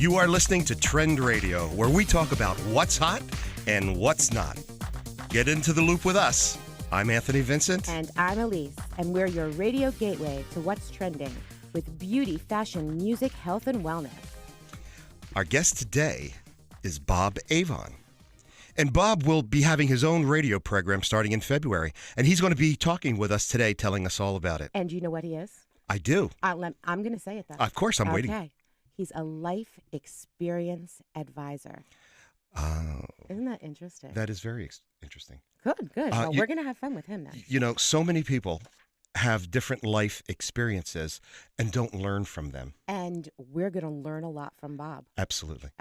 You are listening to Trend Radio, where we talk about what's hot and what's not. Get into the loop with us. I'm Anthony Vincent. And I'm Elise, and we're your radio gateway to what's trending with beauty, fashion, music, health, and wellness. Our guest today is Bob Avon. And Bob will be having his own radio program starting in February. And he's going to be talking with us today, telling us all about it. And do you know what he is? I do. I'm going to say it, though. Of course, I'm waiting. Okay. He's a life experience advisor. Isn't that interesting? That is very interesting. Good. Well, we're going to have fun with him then. You know, so many people have different life experiences and don't learn from them. And we're going to learn a lot from Bob. Absolutely.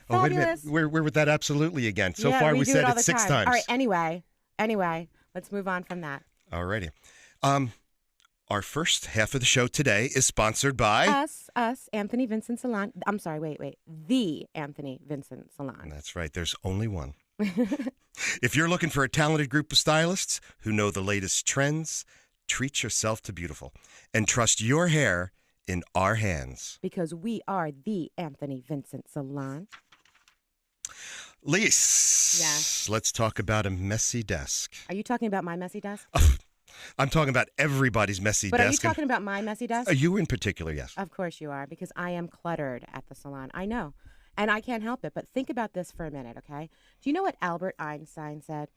Oh, wait a minute. We're with that absolutely again. So far, we said it 6 times. All right, anyway, let's move on from that. All righty. Our first half of the show today is sponsored by... Us, Anthony Vincent Salon. I'm sorry, wait. The Anthony Vincent Salon. That's right. There's only one. If you're looking for a talented group of stylists who know the latest trends, treat yourself to beautiful and trust your hair in our hands. Because we are the Anthony Vincent Salon. Lise, yeah. Let's talk about a messy desk. Are you talking about my messy desk? I'm talking about everybody's messy desk. But are you talking about my messy desk? You in particular, yes. Of course you are, because I am cluttered at the salon. I know. And I can't help it. But think about this for a minute, okay? Do you know what Albert Einstein said?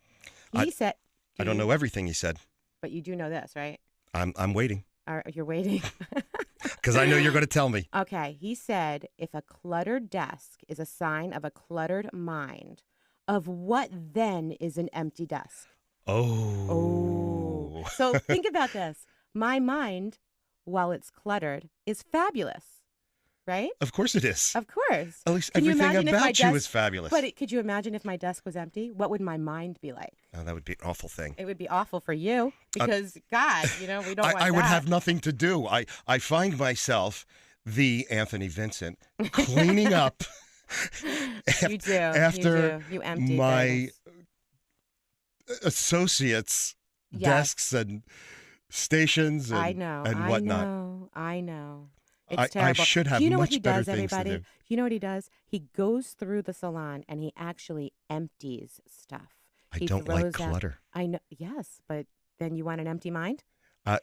He said... I don't know everything he said. But you do know this, right? I'm waiting. You're waiting? Because I know you're going to tell me. Okay. He said, if a cluttered desk is a sign of a cluttered mind, of what then is an empty desk? Oh. So think about this. My mind, while it's cluttered, is fabulous, right? Of course it is. Of course. At least everything about you is fabulous. But could you imagine if my desk was empty? What would my mind be like? Oh, that would be an awful thing. It would be awful for you because, God, we don't want that. I would have nothing to do. I find myself, the Anthony Vincent, cleaning up you do. after you empty my things. Associates' desks and stations and whatnot. I know. It's terrible. I should have much better things to do. You know what he does? He goes through the salon and he actually empties stuff. I don't like clutter. I know. Yes, but then you want an empty mind?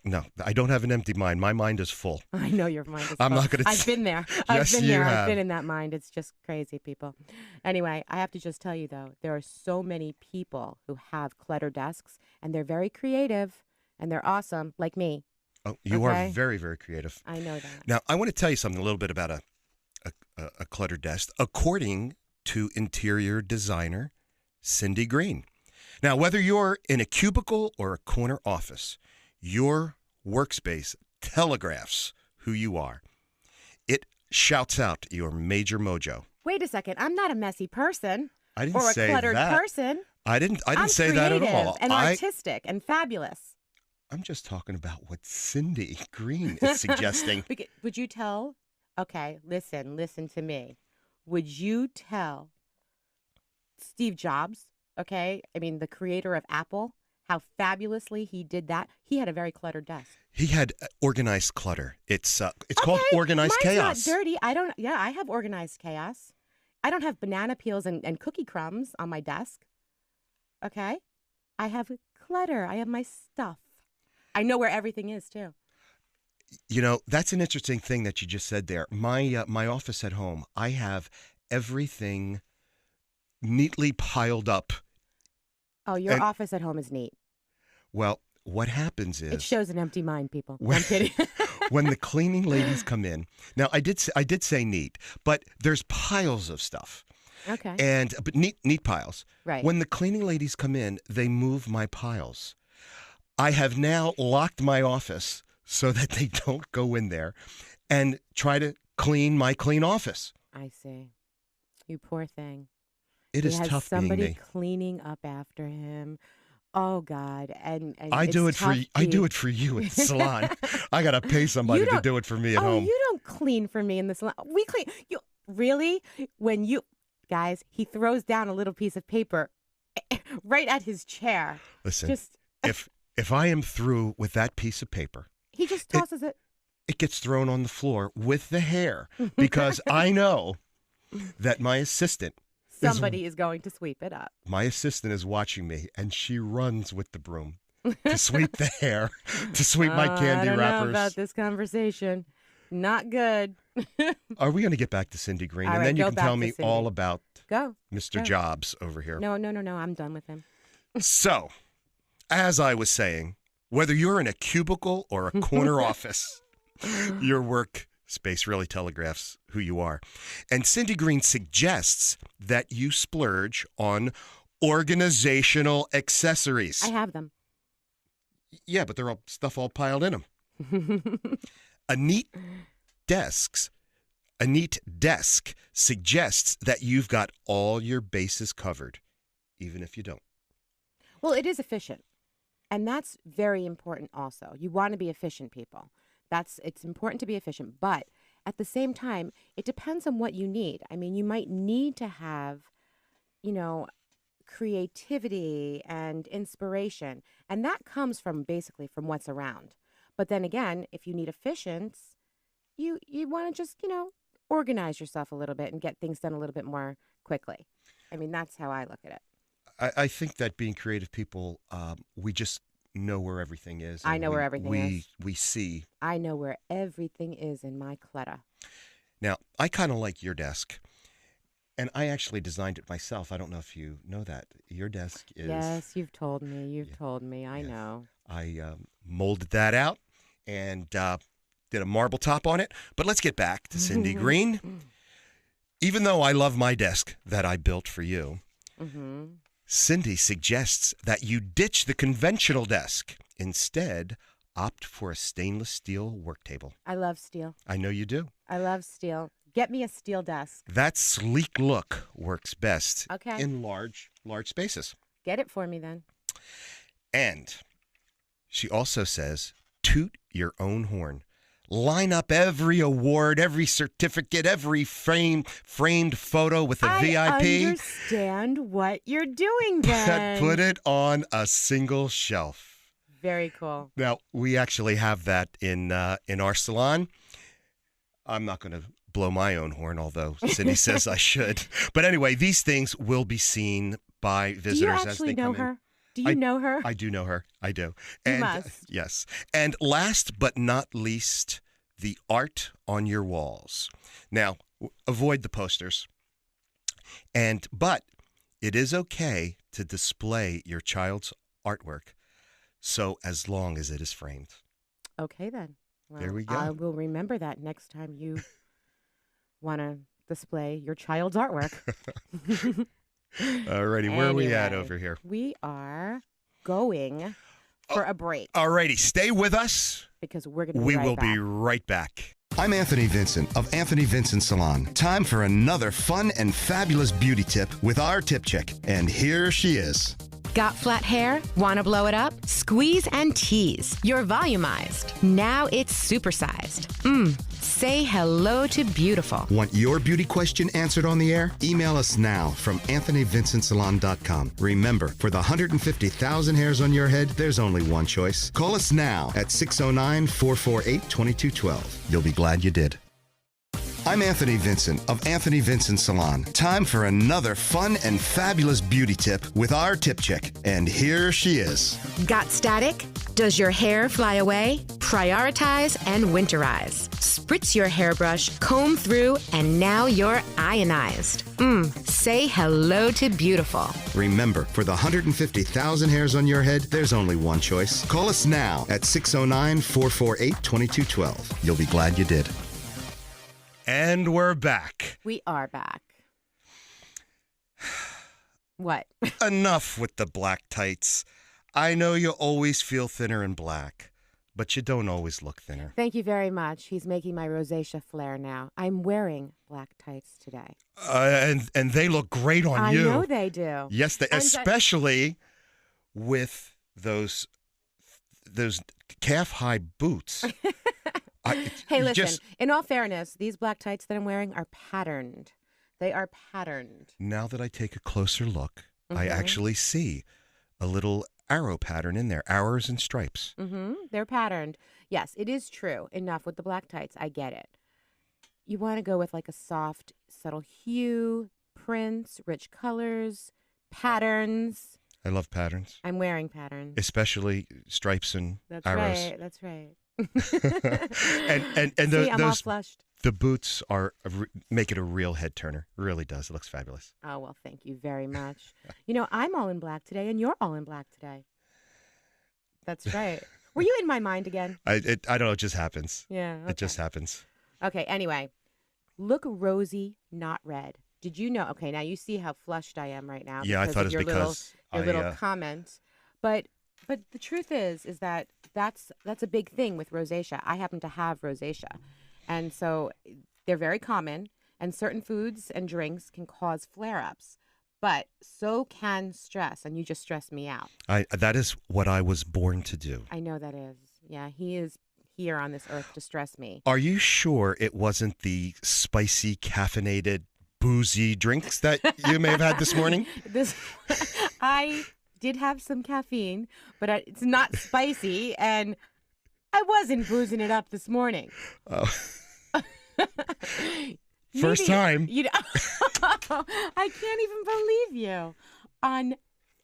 No, I don't have an empty mind. My mind is full. I know your mind is full. I'm not going to... I've been there. Yes, I've been there. have. I've been in that mind. It's just crazy, people. Anyway, I have to just tell you, though, there are so many people who have cluttered desks, and they're very creative, and they're awesome, like me. Oh, you are very, very creative. I know that. Now, I want to tell you something a little bit about a cluttered desk, according to interior designer Cindy Green. Now, whether you're in a cubicle or a corner office, your workspace telegraphs who you are. It shouts out your major mojo. Wait a second. I'm not a messy person. I didn't or say a cluttered that. person. I didn't say that at all. And artistic and fabulous. I'm just talking about what Cindy Green is suggesting. Would you tell? Okay, listen to me. Would you tell Steve Jobs, okay? I mean, the creator of Apple, how fabulously he did that? He had a very cluttered desk. He had organized clutter. It's called organized chaos. Mine's not dirty. I have organized chaos. I don't have banana peels and cookie crumbs on my desk. Okay? I have clutter. I have my stuff. I know where everything is, too. You know, that's an interesting thing that you just said there. My office at home, I have everything neatly piled up. Oh, your office at home is neat. Well, what happens is... It shows an empty mind, people. I'm kidding. When the cleaning ladies come in... Now, I did say neat, but there's piles of stuff. Okay. But neat piles. Right. When the cleaning ladies come in, they move my piles. I have now locked my office so that they don't go in there and try to clean my clean office. I see. You poor thing. It is tough being me. Somebody cleaning up after him. Oh God! And I do it for you at the salon. I gotta pay somebody to do it for me at home. You don't clean for me in the salon. We clean. You really? When you guys, he throws down a little piece of paper right at his chair. Listen, if I am through with that piece of paper, he just tosses it. it gets thrown on the floor with the hair because I know that my assistant Somebody is going to sweep it up. is watching me, and she runs with the broom to sweep the hair, to sweep my candy I don't wrappers. know about this conversation. Not good. Are we going to get back to Cindy Green? All And right, then you go can back tell to me Cindy. all about Go. Mr. Go. Jobs over here. No. I'm done with him. So, as I was saying, whether you're in a cubicle or a corner office, your work space really telegraphs who you are. And Cindy Green suggests that you splurge on organizational accessories. I have them. Yeah, but they're all stuff all piled in them. A neat desk suggests that you've got all your bases covered, even if you don't. Well, it is efficient. And that's very important also. You want to be efficient, people. It's important to be efficient, but at the same time, it depends on what you need. I mean, you might need to have, creativity and inspiration, and that comes from basically from what's around. But then again, if you need efficiency, you want to just, organize yourself a little bit and get things done a little bit more quickly. I mean, that's how I look at it. I think that being creative people, we just know where everything is. I know where everything is. We see. I know where everything is in my clutter. Now, I kind of like your desk, and I actually designed it myself. I don't know if you know that. Your desk is... Yes, you've told me. You've told me. I know. I molded that out and did a marble top on it. But let's get back to Cindy Green. Even though I love my desk that I built for you, Cindy suggests that you ditch the conventional desk. Instead, opt for a stainless steel work table. I love steel. I know you do. I love steel. Get me a steel desk. That sleek look works best Okay. in large spaces. Get it for me then. And she also says, toot your own horn. Line up every award, every certificate, every framed photo with a VIP. I understand what you're doing then. Put it on a single shelf. Very cool. Now, we actually have that in our salon. I'm not going to blow my own horn, although Cindy says I should. But anyway, these things will be seen by visitors as they come in. Do you actually know her? Do you know her? I do know her. I do. You And must. yes. And last but not least, the art on your walls. Now, avoid the posters. But it is okay to display your child's artwork, so as long as it is framed. Okay then. Well, There we go. I will remember that next time you want to display your child's artwork. Alrighty, where are we at Anyway, over here? We are going for a break Alrighty, stay with us. because we're going to be We right will back. be right back. I'm Anthony Vincent of Anthony Vincent Salon. Time for another fun and fabulous beauty tip with our tip chick. And here she is. Got flat hair? Want to blow it up? Squeeze and tease. You're volumized. Now it's supersized. Say hello to beautiful. Want your beauty question answered on the air? Email us now from AnthonyVincentSalon.com. Remember, for the 150,000 hairs on your head, there's only one choice. Call us now at 609-448-2212. You'll be glad you did. I'm Anthony Vincent of Anthony Vincent Salon. Time for another fun and fabulous beauty tip with our tip chick. And here she is. Got static? Does your hair fly away? Prioritize and winterize. Spritz your hairbrush, comb through, and now you're ionized. Say hello to beautiful. Remember, for the 150,000 hairs on your head, there's only one choice. Call us now at 609-448-2212. You'll be glad you did. And we're back. We are back. What? Enough with the black tights. I know you always feel thinner in black, but you don't always look thinner. Thank you very much. He's making my rosacea flare now. I'm wearing black tights today. And they look great on I you. know they do. Yes, especially with those calf-high boots. Hey, listen, just- in all fairness, these black tights that I'm wearing are patterned. They are patterned. Now that I take a closer look, I Mhm. actually see a little arrow pattern in there, arrows and stripes. They're patterned. Yes, it is true. Enough with the black tights. I get it. You want to go with like a soft, subtle hue, prints, rich colors, patterns. I love patterns, I'm wearing patterns. especially stripes and That's arrows. right. That's right. and See, I'm all those flushed. the boots make it a real head turner. It really does. It looks fabulous. Oh, well, thank you very much. You know, I'm all in black today, and you're all in black today. That's right. Were you in my mind again? I don't know. It just happens. Yeah. It just happens. Okay, anyway. Look rosy, not red. Did you know? Okay, now you see how flushed I am right now. Yeah, I because thought of it was because your little comment. But the truth is that that's a big thing with rosacea. I happen to have rosacea. And so they're very common, and certain foods and drinks can cause flare-ups. But so can stress, and you just stressed me out. That is what I was born to do. I know that is. Yeah, he is here on this earth to stress me. Are you sure it wasn't the spicy, caffeinated, boozy drinks that you may have had this morning? I did have some caffeine, but it's not spicy, and I wasn't boozing it up this morning. Oh. First time. You know, I can't even believe you.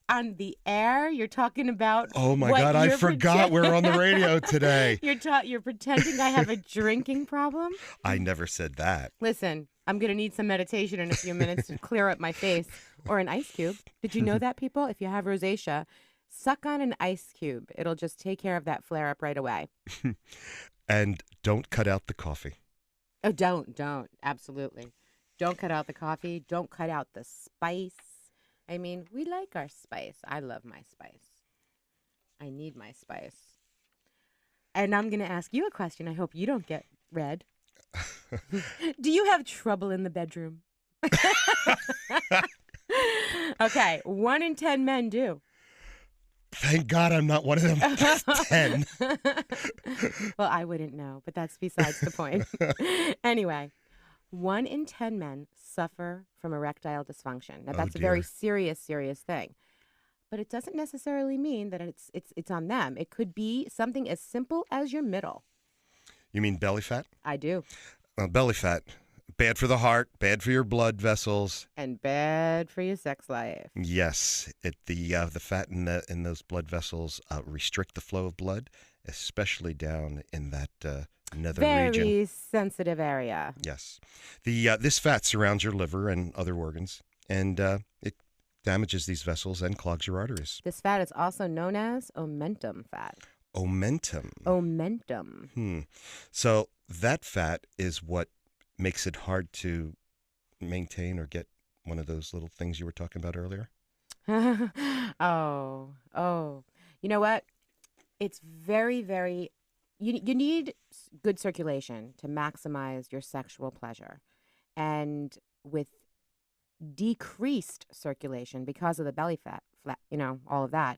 On the air, you're talking about. Oh my what God! I you're forgot we're on the radio today. You're pretending I have a drinking problem. I never said that. Listen, I'm gonna need some meditation in a few minutes to clear up my face, or an ice cube. Did you know that, people? If you have rosacea, suck on an ice cube. It'll just take care of that flare up right away. And don't cut out the coffee. Oh, don't. Absolutely. Don't cut out the coffee. Don't cut out the spice. I mean, we like our spice. I love my spice. I need my spice. And I'm going to ask you a question. I hope you don't get red. Do you have trouble in the bedroom? Okay, 1 in 10 men do. Thank God I'm not one of them 10. Well, I wouldn't know, but that's besides the point. Anyway, 1 in 10 men suffer from erectile dysfunction. Now, that's a very serious thing. But it doesn't necessarily mean that it's on them. It could be something as simple as your middle. You mean belly fat? I do. Belly fat. Bad for the heart, bad for your blood vessels. And bad for your sex life. Yes, the fat in those blood vessels restrict the flow of blood, especially down in that nether region. Very sensitive area. Yes, this fat surrounds your liver and other organs, and it damages these vessels and clogs your arteries. This fat is also known as omentum fat. Omentum. Omentum. So that fat is what makes it hard to maintain or get one of those little things you were talking about earlier? Oh. You know what? It's very, very... You need good circulation to maximize your sexual pleasure. And with decreased circulation because of the belly fat, all of that,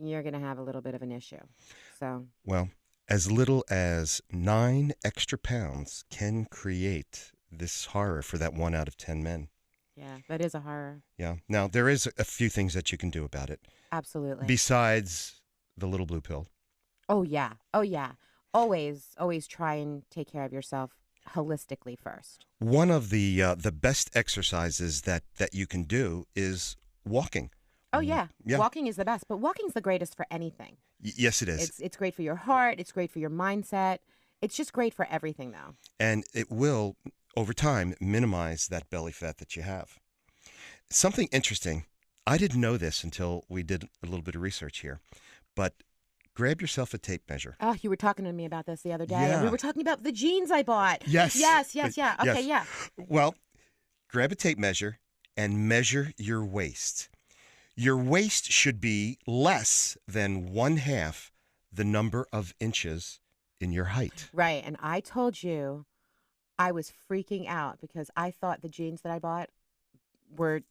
you're going to have a little bit of an issue. So... Well... As little as 9 extra pounds can create this horror for that 1 out of 10 men. Yeah, that is a horror. Yeah. Now, there is a few things that you can do about it. Absolutely. Besides the little blue pill. Oh, yeah. Always try and take care of yourself holistically first. One of the best exercises that you can do is walking. Oh, yeah. Walking is the best, but walking's the greatest for anything. Yes, it is. It's great for your heart. It's great for your mindset. It's just great for everything, though. And it will, over time, minimize that belly fat that you have. Something interesting, I didn't know this until we did a little bit of research here, but grab yourself a tape measure. Oh, you were talking to me about this the other day. Yeah. And we were talking about the jeans I bought. Yes. Yeah. Okay, yeah. Well, grab a tape measure and measure your waist. Your waist should be less than 1/2 the number of inches in your height. Right. And I told you I was freaking out because I thought the jeans that I bought were...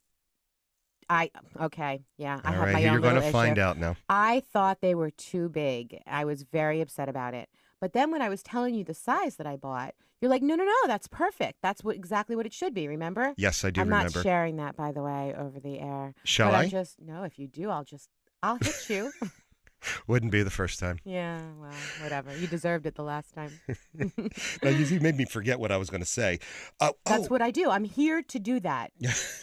Okay. Yeah. I have my own you're going to little find issue. out now. I thought they were too big. I was very upset about it. But then when I was telling you the size that I bought, you're like, no, that's perfect. That's exactly what it should be, remember? Yes, I do I'm remember. not sharing that, by the way, over the air. Shall but I? No, if you do, I'll hit you. Wouldn't be the first time. Yeah, well, whatever. You deserved it the last time. Now, you made me forget what I was going to say. That's what I do. I'm here to do that.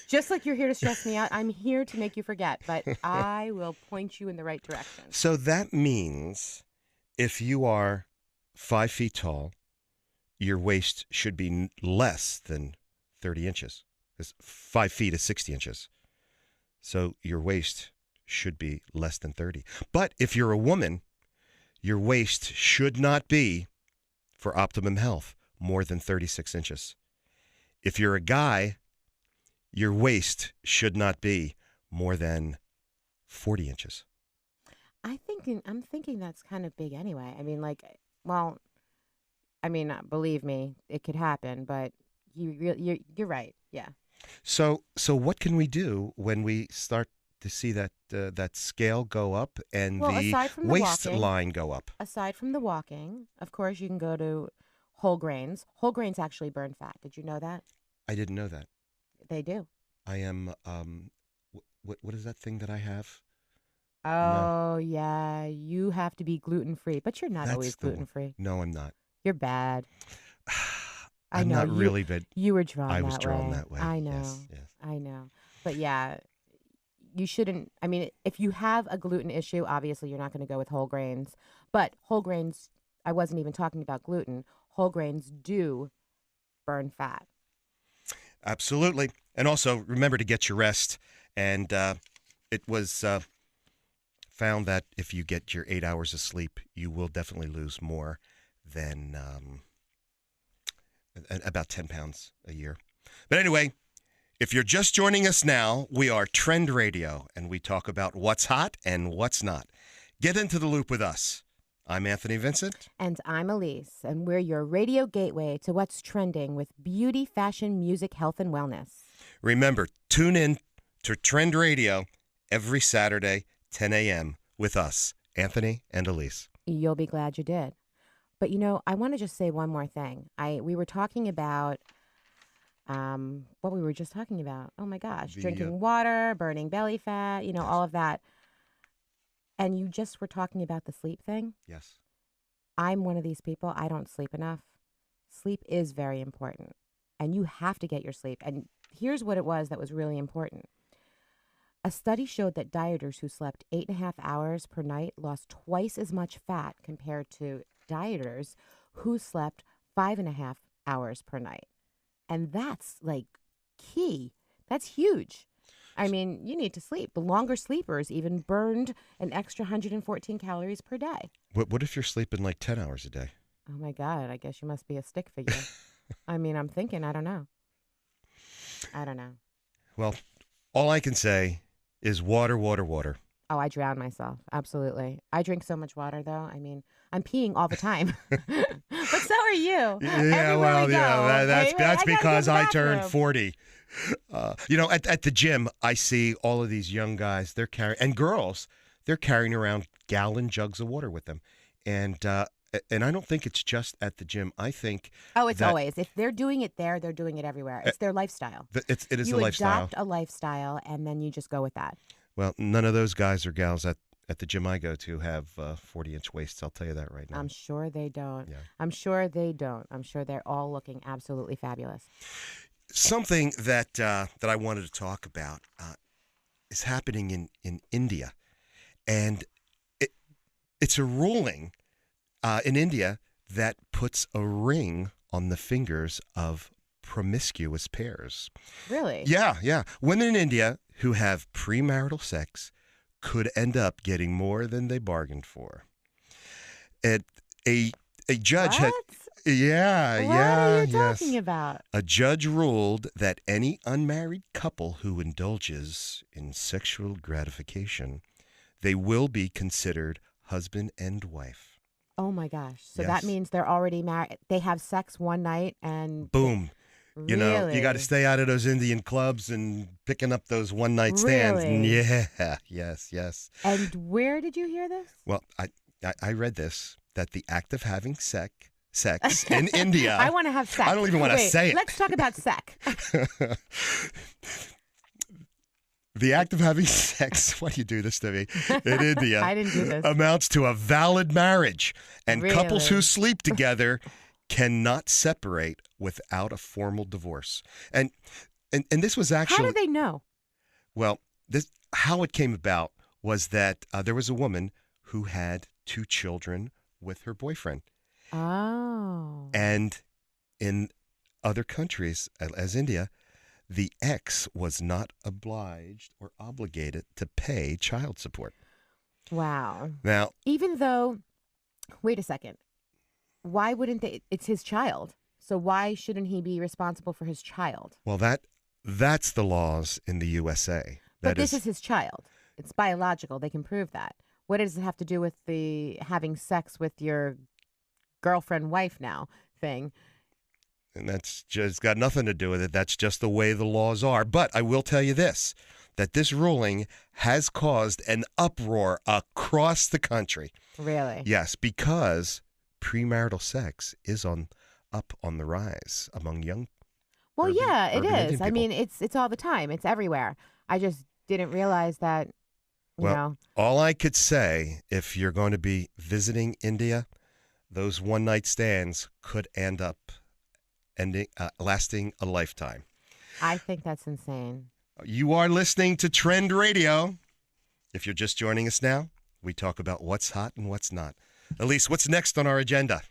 Just like you're here to stress me out, I'm here to make you forget, but I will point you in the right direction. So that means if you are 5 feet tall, your waist should be less than 30 inches. 'Cause 5 feet is 60 inches. So your waist should be less than 30. But if you're a woman, your waist should not be, for optimum health, more than 36 inches. If you're a guy, your waist should not be more than 40 inches. I'm thinking that's kind of big anyway. I mean, believe me, it could happen, but you're right. Yeah. So what can we do when we start to see that that scale go up and Well, the aside from the waistline go up? Aside from the walking, of course, you can go to whole grains. Whole grains actually burn fat. Did you know that? I didn't know that. They do. I am what is that thing that I have? Oh, yeah. You have to be gluten-free, but you're not That's always the one. gluten-free. No, I'm not. You're bad. I I'm know, not you- really, but You were drawn I that was drawn way. that way. I know. Yes. I know. But yeah, you shouldn't. I mean, if you have a gluten issue, obviously you're not going to go with whole grains. But whole grains, I wasn't even talking about gluten. Whole grains do burn fat. Absolutely. And also remember to get your rest. And it was found that if you get your 8 hours of sleep, you will definitely lose more than about 10 pounds a year. But anyway, if you're just joining us now, we are Trend Radio, and we talk about what's hot and what's not. Get into the loop with us. I'm Anthony Vincent. And I'm Elise, and we're your radio gateway to what's trending with beauty, fashion, music, health, and wellness. Remember, tune in to Trend Radio every Saturday, 10 a.m. with us, Anthony and Elise. You'll be glad you did. But, I want to just say one more thing. We were talking about what we were just talking about. Oh, my gosh. Drinking water, burning belly fat, Yes. all of that. And you just were talking about the sleep thing. Yes. I'm one of these people. I don't sleep enough. Sleep is very important. And you have to get your sleep. And here's what it was that was really important. A study showed that dieters who slept 8.5 hours per night lost twice as much fat compared to dieters who slept 5.5 hours per night. And that's key. That's huge. I mean, you need to sleep. The longer sleepers even burned an extra 114 calories per day. What if you're sleeping 10 hours a day? Oh my God, I guess you must be a stick figure. I mean, I'm thinking, I don't know. Well, all I can say is water, water, water. Oh, I drown myself. Absolutely. I drink so much water, though. I mean, I'm peeing all the time. But so are you. Everywhere we go. That's I gotta because go to the I turned bathroom. 40. At the gym, I see all of these young guys, and girls, they're carrying around gallon jugs of water with them. And I don't think it's just at the gym. I think It's that always. If they're doing it there, they're doing it everywhere. It's their lifestyle. it is You a lifestyle. adopt a lifestyle, and then you just go with that. Well, none of those guys or gals at the gym I go to have 40-inch waists. I'll tell you that right now. I'm sure they don't. Yeah. I'm sure they don't. I'm sure they're all looking absolutely fabulous. Something that I wanted to talk about is happening in India, and it's a ruling in India that puts a ring on the fingers of promiscuous pairs. Really? Yeah. Women in India who have premarital sex could end up getting more than they bargained for. A judge had. What? Yeah, What yeah, are you yes. talking about? A judge ruled that any unmarried couple who indulges in sexual gratification, they will be considered husband and wife. Oh my gosh. So Yes. that means they're already married. They have sex one night and Boom. Really? You know, you got to stay out of those Indian clubs and picking up those one-night stands. Really? Yeah, yes. And where did you hear this? Well, I read this, that the act of having sex in India. I want to have sex. I don't even want to Wait, say it. Let's talk about sex. The act of having sex, why do you do this to me, in India, I didn't do this. amounts to a valid marriage. And couples who Really? sleep together cannot separate without a formal divorce. And this was How actually, do they know? well, this how it came about was that there was a woman who had 2 children with her boyfriend. Oh. And in other countries, as India, the ex was not obliged or obligated to pay child support. Wow. Now, Even though, wait a second. Why wouldn't they? It's his child. So why shouldn't he be responsible for his child? well, that's the laws in the USA. But this is his child. It's biological. They can prove that. What does it have to do with the having sex with your girlfriend, wife now thing? and that's just got nothing to do with it. That's just the way the laws are. But I will tell you this, that this ruling has caused an uproar across the country. Really? Yes, because premarital sex is up on the rise among young. Well, urban- yeah, it urban Indian is. I people. mean, it's all the time. It's everywhere. I just didn't realize that, you Well, know. all I could say, if you're going to be visiting India, those one-night stands could end up lasting a lifetime. I think that's insane. You are listening to Trend Radio. If you're just joining us now, we talk about what's hot and what's not. Elise, what's next on our agenda?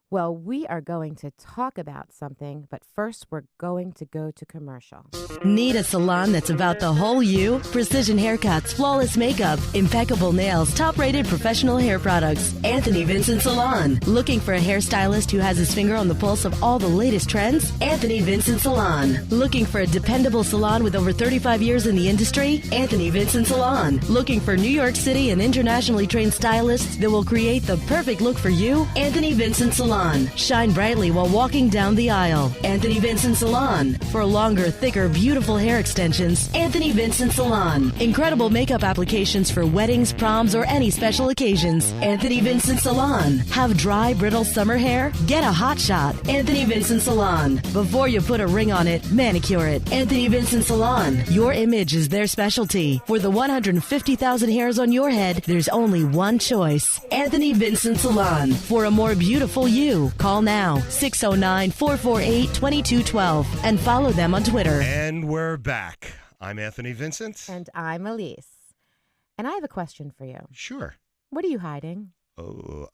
Well, we are going to talk about something, but first we're going to go to commercial. Need a salon that's about the whole you? Precision haircuts, flawless makeup, impeccable nails, top-rated professional hair products. Anthony Vincent Salon. Looking for a hairstylist who has his finger on the pulse of all the latest trends? Anthony Vincent Salon. Looking for a dependable salon with over 35 years in the industry? Anthony Vincent Salon. Looking for New York City and internationally trained stylists that will create the perfect look for you? Anthony Vincent Salon. Shine brightly while walking down the aisle. Anthony Vincent Salon. For longer, thicker, beautiful hair extensions, Anthony Vincent Salon. Incredible makeup applications for weddings, proms, or any special occasions. Anthony Vincent Salon. Have dry, brittle summer hair? Get a hot shot. Anthony Vincent Salon. Before you put a ring on it, manicure it. Anthony Vincent Salon. Your image is their specialty. For the 150,000 hairs on your head, there's only one choice. Anthony Vincent Salon. For a more beautiful you. Call now 609-448-2212 and follow them on Twitter. And we're back. I'm Anthony Vincent. And I'm Elise. And I have a question for you. Sure. What are you hiding? Oh,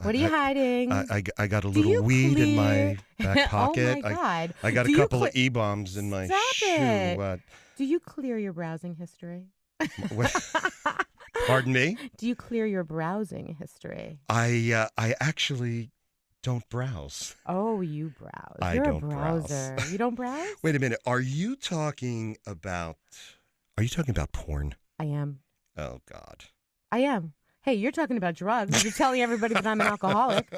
What are you hiding? I got a Do you little weed in my back pocket. Oh, my God. I got Do a you couple of E-bombs in my Stop shoe. it. Do you clear your browsing history? What? Pardon me? Do you clear your browsing history? I actually don't browse. Oh, you browse. I You're don't a browse. browser. You don't browse? Wait a minute. Are you talking about porn? I am. Oh God. I am. Hey, you're talking about drugs. You're telling everybody that I'm an alcoholic.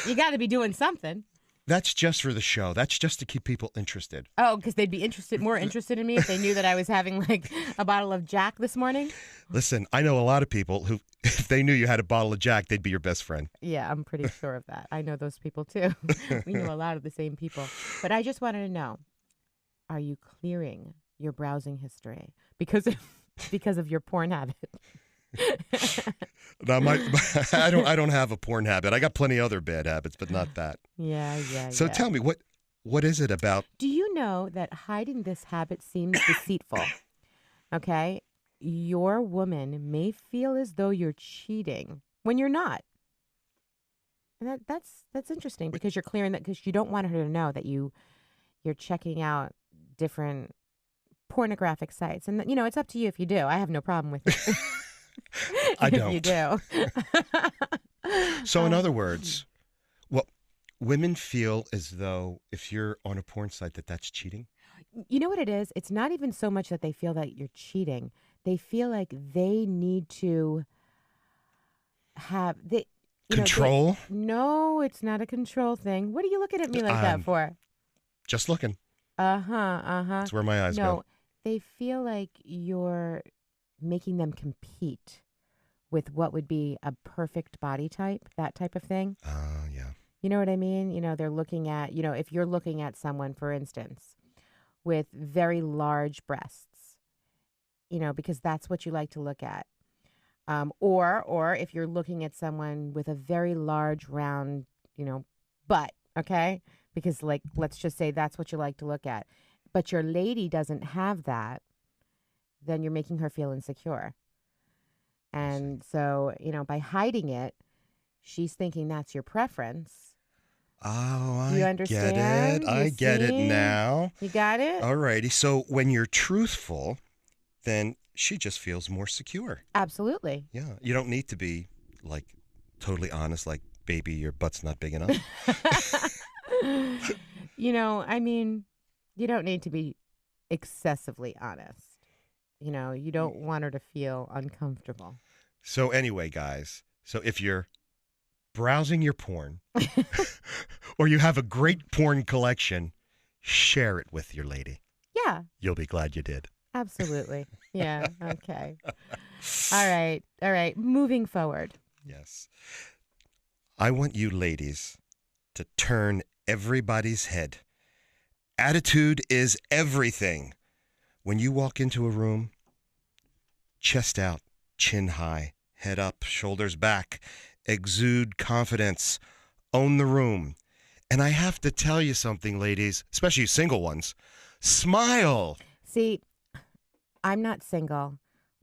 You got to be doing something. That's just for the show. That's just to keep people interested. Oh, because they'd be more interested in me if they knew that I was having like a bottle of Jack this morning. Listen, I know a lot of people who, if they knew you had a bottle of Jack, they'd be your best friend. Yeah, I'm pretty sure of that. I know those people too. We know a lot of the same people. But I just wanted to know, are you clearing your browsing history because of your porn habit? Now, I don't have a porn habit. I got plenty of other bad habits, but not that. Yeah. So yeah. tell me, what is it about? Do you know that hiding this habit seems deceitful? Okay? Your woman may feel as though you're cheating when you're not. And that's interesting because you're clearing that because you don't want her to know that you're checking out different pornographic sites. And you know, it's up to you if you do. I have no problem with it. I If don't. you do. So in other words, well, women feel as though if you're on a porn site that's cheating. You know what it is? It's not even so much that they feel that you're cheating. They feel like they need to have Control? No, it's not a control thing. What are you looking at me like that for? Just looking. Uh-huh. That's where my eyes No, go. they feel like you're making them compete with what would be a perfect body type, that type of thing. Yeah. You know what I mean? You know, they're looking at, if you're looking at someone, for instance, with very large breasts, because that's what you like to look at. Or if you're looking at someone with a very large, round, butt, okay? Because, like, let's just say that's what you like to look at. But your lady doesn't have that, then you're making her feel insecure. And so, by hiding it, she's thinking that's your preference. Oh, You I understand? get it. I get it see? now. You got it? All righty. So when you're truthful, then she just feels more secure. Absolutely. Yeah. You don't need to be, like, totally honest, like, baby, your butt's not big enough. You don't need to be excessively honest. You don't want her to feel uncomfortable. So anyway, guys, so if you're browsing your porn or you have a great porn collection, share it with your lady. Yeah, You'll be glad you did. absolutely. Yeah, okay. All right. Moving forward. Yes. I want you ladies to turn everybody's head. Attitude is everything. When you walk into a room, chest out, chin high, head up, shoulders back, exude confidence, own the room. And I have to tell you something, ladies, especially single ones. Smile. See, I'm not single,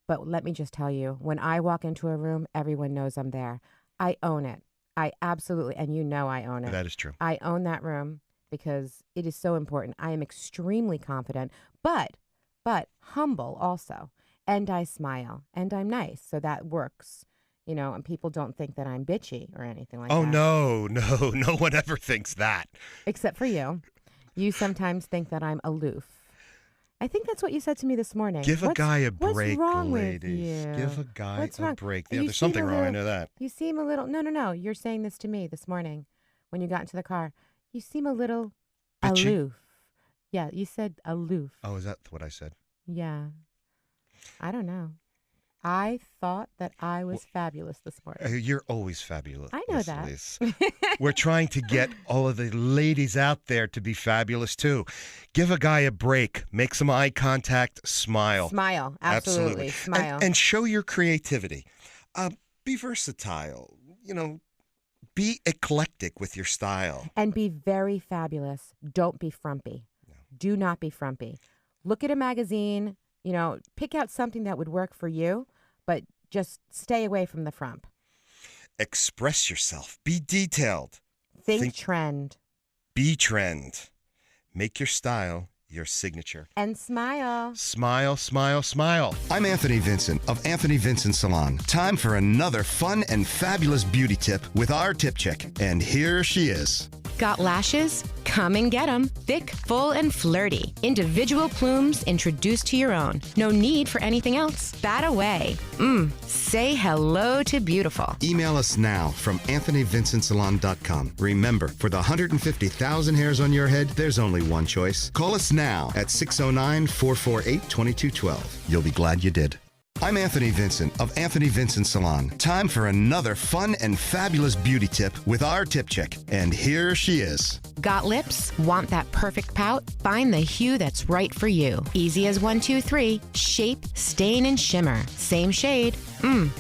but let me just tell you, when I walk into a room, everyone knows I'm there. I own it. I absolutely, and I own it. That is true. I own that room because it is so important. I am extremely confident, but humble also. And I smile and I'm nice. So that works, and people don't think that I'm bitchy or anything like that. Oh, no one ever thinks that. Except for you. You sometimes think that I'm aloof. I think that's what you said to me this morning. Give a guy a break, what's wrong ladies. with you? Give a guy What's a wrong? break. You Yeah, there's seem something a wrong. I little- know that. You seem a little, no. You're saying this to me this morning when you got into the car. You seem a little Bitchy? aloof. Yeah, you said aloof. Oh, is that what I said? Yeah. I don't know. I thought that I was fabulous this morning. You're always fabulous. I know that. Liz. We're trying to get all of the ladies out there to be fabulous too. Give a guy a break. Make some eye contact. Smile. Smile. Absolutely. Smile. And show your creativity. Be versatile. Be eclectic with your style. And be very fabulous. Don't be frumpy. No. Do not be frumpy. Look at a magazine, pick out something that would work for you, but just stay away from the frump. Express yourself. Be detailed. Think trend. Be trend. Make your style your signature. And smile. Smile, smile, smile. I'm Anthony Vincent of Anthony Vincent Salon. Time for another fun and fabulous beauty tip with our tip check. And here she is. Got lashes? Come and get 'em. Thick, full, and flirty. Individual plumes introduced to your own. No need for anything else. Bat away. Say hello to beautiful. Email us now from AnthonyVincentSalon.com. Remember, for the 150,000 hairs on your head, there's only one choice. Call us now at 609-448-2212. You'll be glad you did. I'm Anthony Vincent of Anthony Vincent Salon. Time for another fun and fabulous beauty tip with our tip check. And here she is. Got lips? Want that perfect pout? Find the hue that's right for you. Easy as 1, 2, 3. Shape, stain, and shimmer. Same shade.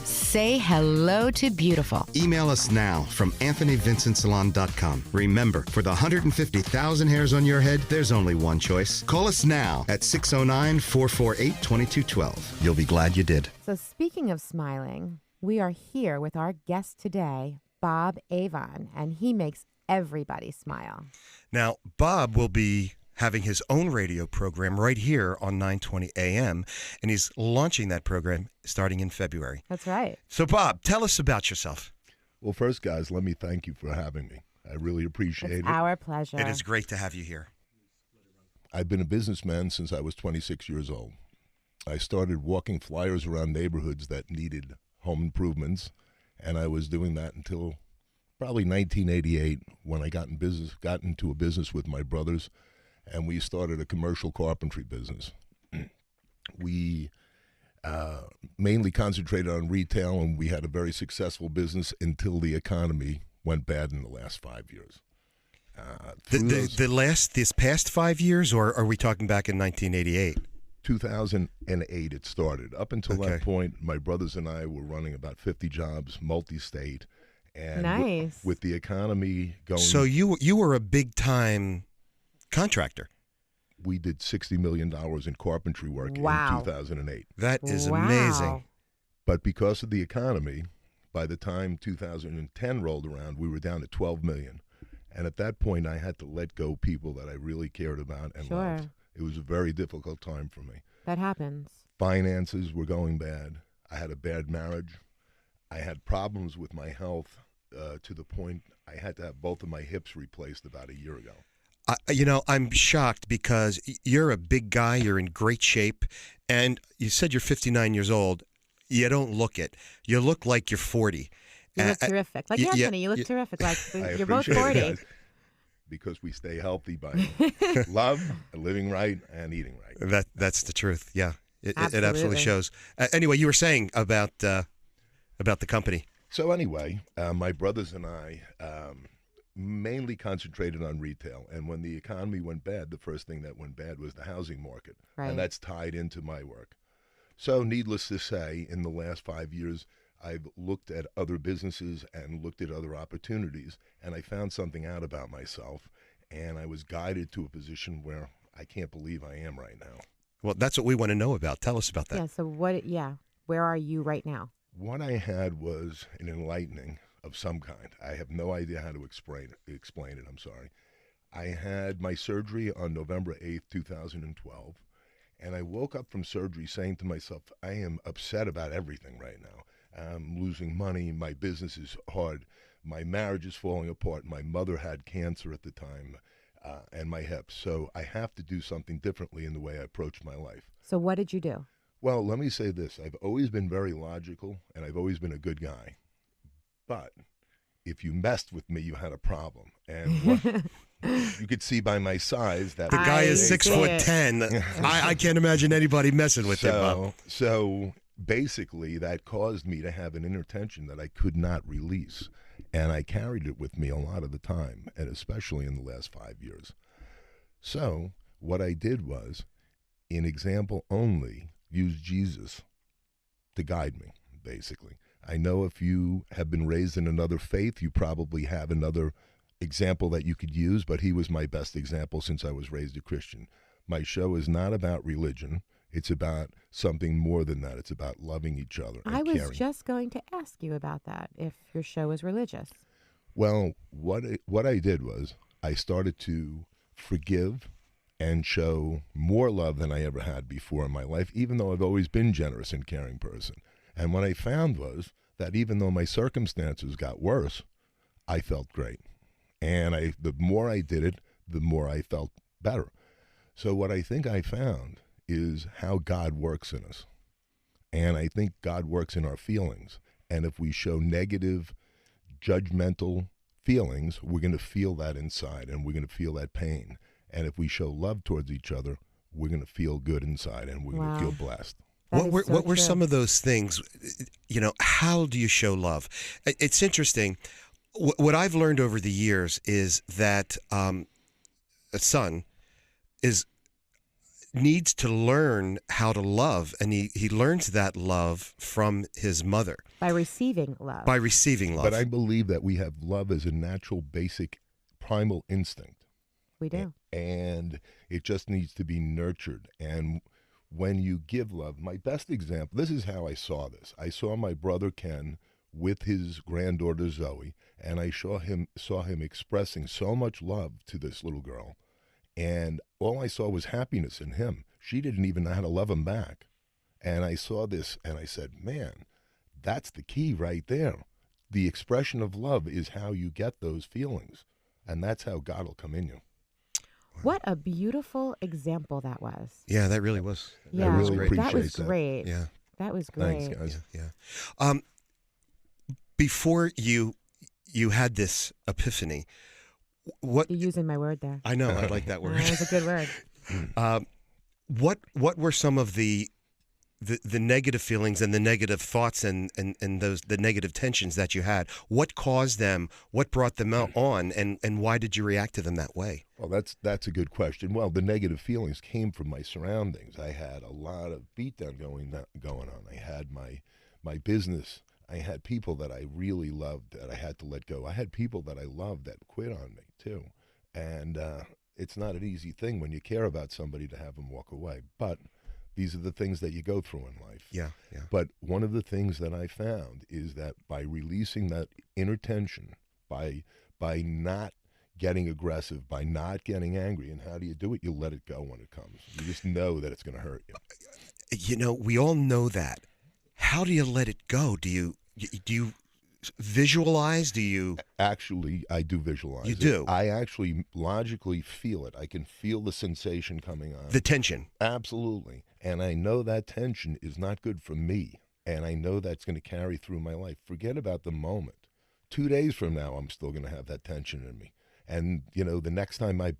Say hello to beautiful. Email us now from AnthonyVincentSalon.com. Remember, for the 150,000 hairs on your head, there's only one choice. Call us now at 609-448-2212. You'll be glad you did. So speaking of smiling, we are here with our guest today, Bob Avon, and he makes everybody smile. Now, Bob will be having his own radio program right here on 920 AM, and he's launching that program starting in February. That's right. So, Bob, tell us about yourself. Well, first, guys, let me thank you for having me. I really appreciate It's it. our pleasure. It is great to have you here. I've been a businessman since I was 26 years old. I started walking flyers around neighborhoods that needed home improvements, and I was doing that until probably 1988 when I got into a business with my brothers, and we started a commercial carpentry business. We mainly concentrated on retail, and we had a very successful business until the economy went bad in the last 5 years. This past 5 years, or are we talking back in 1988? 2008 it started. Up until Okay. that point, my brothers and I were running about 50 jobs, multi-state. And Nice. with the economy going, So you were a big time contractor. we did $60 million in carpentry work Wow. in 2008. That is Wow. amazing. But because of the economy, by the time 2010 rolled around, we were down to 12 million. And at that point, I had to let go people that I really cared about and Sure. loved. It was a very difficult time for me. That happens. Finances were going bad. I had a bad marriage. I had problems with my health to the point I had to have both of my hips replaced about a year ago. I'm shocked because you're a big guy. You're in great shape. And you said you're 59 years old. You don't look it. You look like you're 40. You look terrific. Like yeah, Anthony, you look yeah. terrific. Like I you're both appreciate 40. it, guys, because we stay healthy by love, living right, and eating right. That's the truth. Yeah, it absolutely Absolutely. shows. Anyway, you were saying about the company. So anyway, my brothers and I mainly concentrated on retail. And when the economy went bad, the first thing that went bad was the housing market. Right. And that's tied into my work. So needless to say, in the last 5 years, I've looked at other businesses and looked at other opportunities, and I found something out about myself, and I was guided to a position where I can't believe I am right now. Well, that's what we want to know about. Tell us about that. Yeah. So what? Yeah. Where are you right now? What I had was an enlightening of some kind. I have no idea how to explain it. I'm sorry. I had my surgery on November 8th, 2012, and I woke up from surgery saying to myself, I am upset about everything right now. I'm losing money. My business is hard. My marriage is falling apart. My mother had cancer at the time, and my hips. So I have to do something differently in the way I approach my life. So what did you do? Well, let me say this. I've always been very logical, and I've always been a good guy. But if you messed with me, you had a problem. And you could see by my size that The guy is I 6'10". I can't imagine anybody messing with him, Bob. So basically, that caused me to have an inner tension that I could not release. And I carried it with me a lot of the time, and especially in the last 5 years. So what I did was, in example only, use Jesus to guide me, basically. I know if you have been raised in another faith, you probably have another example that you could use, but he was my best example since I was raised a Christian. My show is not about religion. It's about something more than that. It's about loving each other and I was caring. just going to ask you about that. If your show is religious. Well, what I did was I started to forgive and show more love than I ever had before in my life, even though I've always been generous and caring person. And what I found was that even though my circumstances got worse, I felt great. And the more I did it, the more I felt better. So what I think I found is how God works in us. And I think God works in our feelings. And if we show negative, judgmental feelings, we're going to feel that inside, and we're going to feel that pain. And if we show love towards each other, we're going to feel good inside, and we're going Wow. to feel blessed. That is so What were true. some of those things? How do you show love? It's interesting. What I've learned over the years is that a son needs to learn how to love, and he learns that love from his mother By receiving love. by receiving love. But I believe that we have love as a natural, basic, primal instinct. We do. And it just needs to be nurtured. And when you give love, my best example, this is how I saw this. I saw my brother Ken with his granddaughter Zoe, and I saw him expressing so much love to this little girl. And all I saw was happiness in him. She didn't even know how to love him back. And I saw this, and I said, man, that's the key right there. The expression of love is how you get those feelings, and that's how God will come in you. What a beautiful example that was. Yeah, that really was. Yeah, that was really great. that was appreciate that. great. Yeah. That was great. Thanks, guys. Yeah. Before you had this epiphany, what You're using my word there. I know, I like that word. That was a good word. What were some of the the negative feelings and the negative thoughts and those the negative tensions that you had, what caused them? What brought them on? And why did you react to them that way? Well, that's a good question. Well, the negative feelings came from my surroundings. I had a lot of beatdown going on. I had my business. I had people that I really loved that I had to let go. I had people that I loved that quit on me too, and it's not an easy thing when you care about somebody to have them walk away. But these are the things that you go through in life. Yeah. But one of the things that I found is that by releasing that inner tension, by not getting aggressive, by not getting angry, and how do you do it? You let it go when it comes. You just know that it's going to hurt you. You know, we all know that. How do you let it go? Do you visualize? Do you? Actually, I do visualize. You it. do? I actually logically feel it. I can feel the sensation coming on. The tension. Absolutely. And I know that tension is not good for me. And I know that's going to carry through my life. Forget about the moment. 2 days from now, I'm still going to have that tension in me. And, you know, the next time my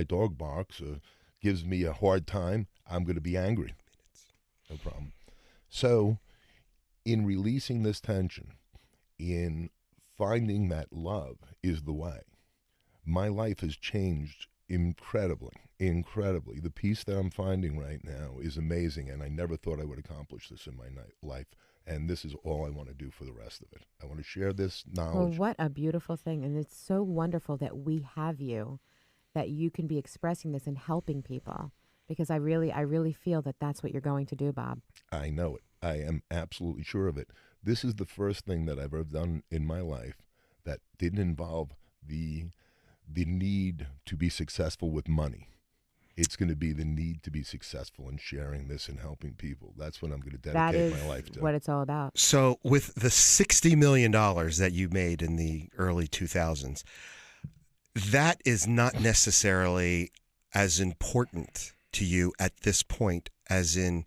dog barks or gives me a hard time, I'm going to be angry. No problem. So in releasing this tension, in finding that love is the way, my life has changed incredibly. The peace that I'm finding right now is amazing, and I never thought I would accomplish this in my life, and this is all I want to do for the rest of it. I want to share this Well, knowledge. what a beautiful thing. And it's so wonderful that we have you, that you can be expressing this and helping people. Because I really feel that that's what you're going to do, Bob. I know it. I am absolutely sure of it. This is the first thing that I've ever done in my life that didn't involve the need to be successful with money. It's going to be the need to be successful in sharing this and helping people. That's what I'm going to That dedicate is my life to. what it's all about. So with the $60 million that you made in the early 2000s, that is not necessarily as important to you at this point as in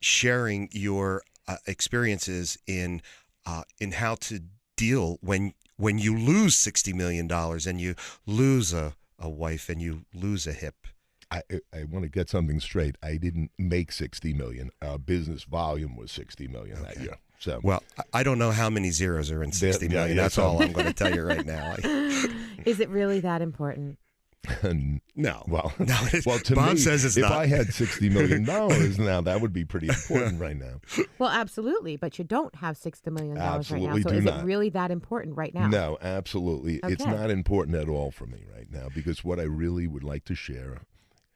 sharing your experiences in how to deal when you lose $60 million and you lose a wife and you lose a hip. I want to get something straight. I didn't make 60 million. Our business volume was 60 million that year. So Well, I don't know how many zeros are in 60 Yeah, million. yeah, That's so- all I'm going to tell you right now. Is it really that important? No. well, No, well, to Bob me, says it's if not. I had $60 million now, that would be pretty important right now. Well, absolutely. But you don't have $60 million right now. Absolutely So do is not. it really that important right now? No, absolutely. It's Okay. not important at all for me right now because what I really would like to share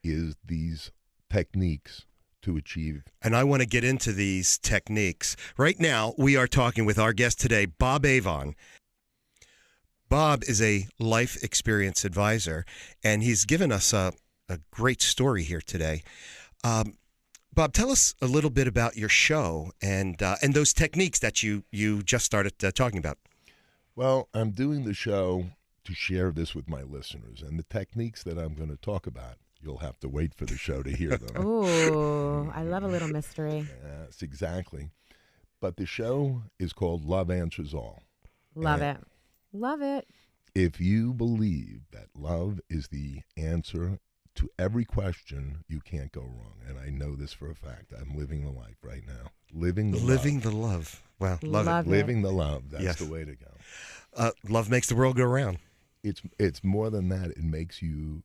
is these techniques to achieve. And I want to get into these techniques. Right now, we are talking with our guest today, Bob Avon. Bob is a life experience advisor, and he's given us a great story here today. Bob, tell us a little bit about your show and those techniques that you just started talking about. Well, I'm doing the show to share this with my listeners, and the techniques that I'm going to talk about, you'll have to wait for the show to hear them. Ooh, I love a little mystery. Yes, exactly. But the show is called Love Answers All. Love And it. Love it. If you believe that love is the answer to every question, you can't go wrong. And I know this for a fact. I'm living the life right now. Living the love. Wow, love Love it. it. Living the love. That's Yes. the way to go. Love makes the world go round. It's more than that. It makes you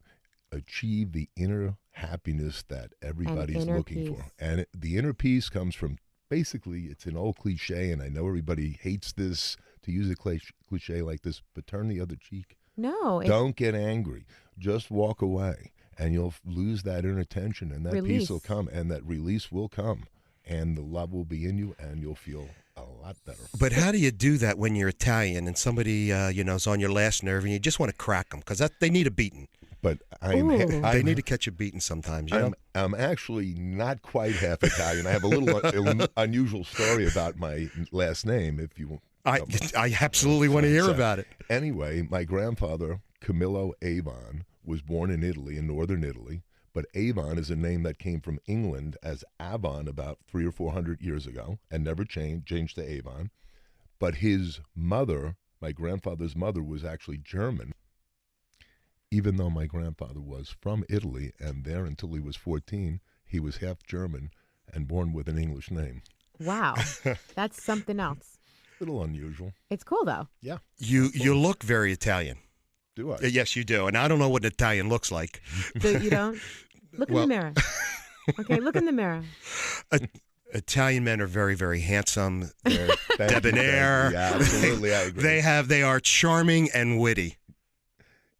achieve the inner happiness that everybody's inner looking for. peace. And the inner peace comes from, basically, it's an old cliche, and I know everybody hates this, to use a cliche like this, but turn the other cheek. No. Don't get angry. Just walk away, and you'll lose that inner tension, and that peace will Release. come, and that release will come, and the love will be in you, and you'll feel a lot better. But how do you do that when you're Italian and somebody is on your last nerve and you just want to crack them because they need a beating? But Ooh. They need to catch a beating sometimes. You know? I'm actually not quite half Italian. I have a little unusual story about my last name, if you want. I absolutely want to hear about it. Anyway, my grandfather, Camillo Avon, was born in Italy, in northern Italy, but Avon is a name that came from England as Avon about 300 or 400 years ago and never changed to Avon. But his mother, my grandfather's mother, was actually German, even though my grandfather was from Italy and there until he was 14. He was half German, and born with an English name. Wow. That's something else. A little unusual. It's cool, though. Yeah. You look very Italian. Do I? Yes, you do. And I don't know what an Italian looks like. You don't? Look in Well- the mirror. Okay, look in the mirror. Italian men are very, very handsome. They're Thank you, debonair. thank you. Yeah, absolutely. I agree. They are charming and witty.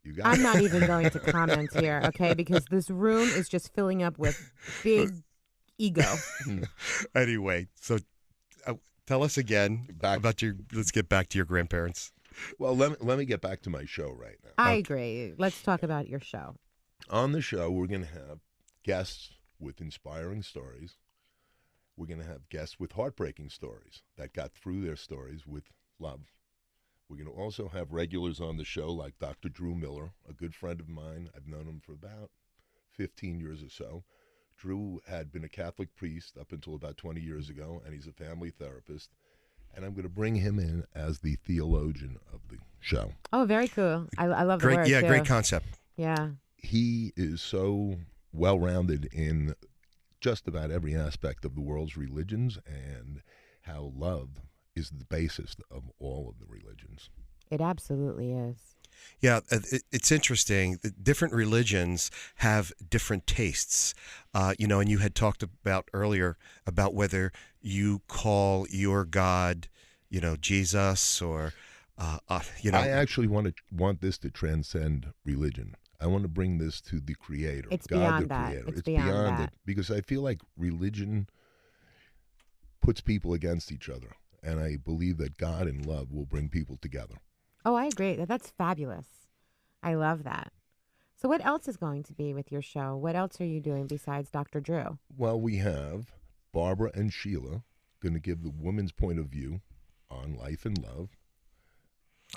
You got I'm it. not even going to comment here, okay? Because this room is just filling up with big ego. Anyway, so tell us again about your. Let's get back to your grandparents. Well, let me get back to my show right now. I agree. Let's talk about your show. On the show, we're going to have guests with inspiring stories. We're going to have guests with heartbreaking stories that got through their stories with love. We're going to also have regulars on the show like Dr. Drew Miller, a good friend of mine. I've known him for about 15 years or so. Drew had been a Catholic priest up until about 20 years ago, and he's a family therapist. And I'm going to bring him in as the theologian of the show. Oh, very cool. I love the Great, word, yeah, too. great concept. Yeah. He is so well-rounded in just about every aspect of the world's religions and how love is the basis of all of the religions. It absolutely is. Yeah, it's interesting. The different religions have different tastes, and you had talked about earlier about whether you call your God, Jesus, or, I actually want this to transcend religion. I want to bring this to the Creator, It's God beyond the that. Creator. It's beyond that. it because I feel like religion puts people against each other, and I believe that God and love will bring people together. Oh, I agree. That's fabulous. I love that. So what else is going to be with your show? What else are you doing besides Dr. Drew? Well, we have Barbara and Sheila going to give the woman's point of view on life and love.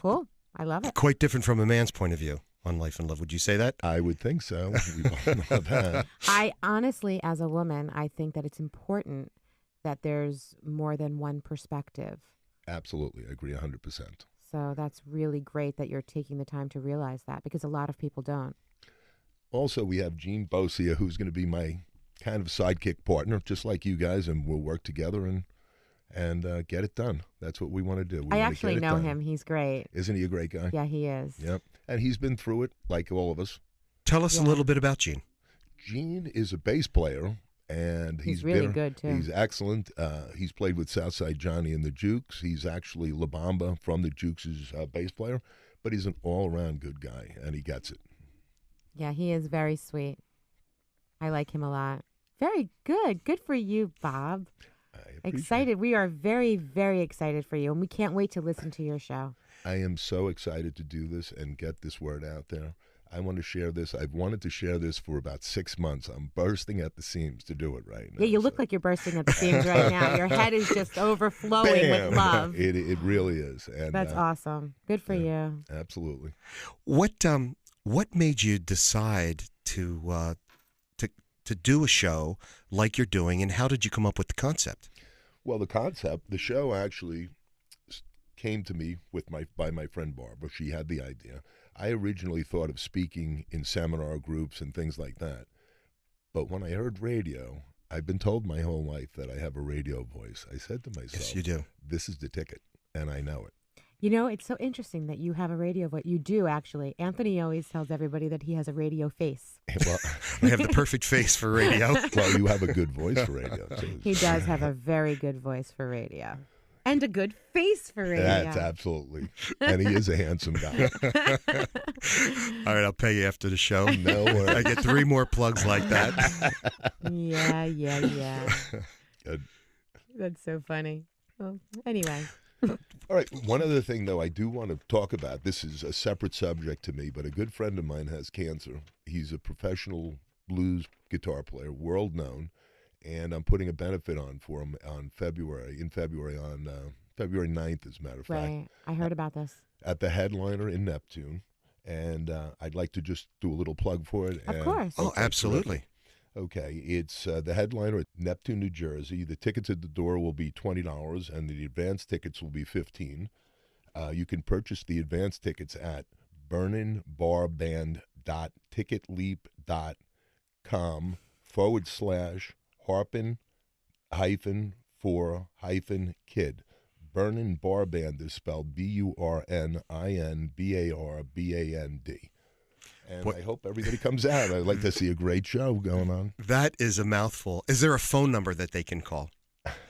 Cool. I love it. quite different from a man's point of view on life and love. Would you say that? I would think so. We all know that. I honestly, as a woman, I think that it's important that there's more than one perspective. Absolutely. I agree 100%. So that's really great that you're taking the time to realize that, because a lot of people don't. Also, we have Gene Bosia, who's going to be my kind of sidekick partner, just like you guys, and we'll work together and get it done. That's what we want to do. We I wanna actually get it know done. him. He's great. Isn't he a great guy? Yeah, he is. Yep. And he's been through it, like all of us. Tell us a Yeah. little bit about Gene. Gene is a bass player, and He's really good, too. He's excellent. He's played with Southside Johnny and the Jukes. He's actually La Bamba from the Jukes' bass player, but he's an all-around good guy, and he gets it. Yeah, he is very sweet. I like him a lot. Very good. Good for you, Bob. I appreciate Excited. We are very, very excited for you, and we can't wait to listen to your show. I am so excited to do this and get this word out there. I want to share this. I've wanted to share this for about 6 months. I'm bursting at the seams to do it right now. Yeah, you look like you're bursting at the seams right now. Your head is just overflowing Bam! with love. It really is. And That's awesome. Good for you. absolutely. What made you decide to do a show like you're doing, and how did you come up with the concept? Well, the show actually came to me by my friend Barbara. She had the idea. I originally thought of speaking in seminar groups and things like that. But when I heard radio, I've been told my whole life that I have a radio voice. I said to myself, Yes, you do. This is the ticket, and I know it. You know, it's so interesting that you have a radio voice. You do, actually. Anthony always tells everybody that he has a radio face. Well, I have the perfect face for radio. well, you have a good voice for radio, too. He does have a very good voice for radio. And a good face for radio. That's absolutely. And he is a handsome guy. All right, I'll pay you after the show. No worries. I get 3 more plugs like that. Yeah. Good. That's so funny. Well, anyway. All right. One other thing, though, I do want to talk about. This is a separate subject to me, but a good friend of mine has cancer. He's a professional blues guitar player, world known, and I'm putting a benefit on for him on February 9th, as a matter of fact, Right. I heard about this. at the Headliner in Neptune. And I'd like to just do a little plug for it. Of and- course. Oh, absolutely. Okay, it's the Headliner at Neptune, New Jersey. The tickets at the door will be $20, and the advance tickets will be $15. You can purchase the advance tickets at burningbarband.ticketleap.com/Harpin Burnin-for-kid. Burnin Bar Band is spelled BURNINBARBAND. And What- I hope everybody comes out. I'd like to see a great show going on. That is a mouthful. Is there a phone number that they can call?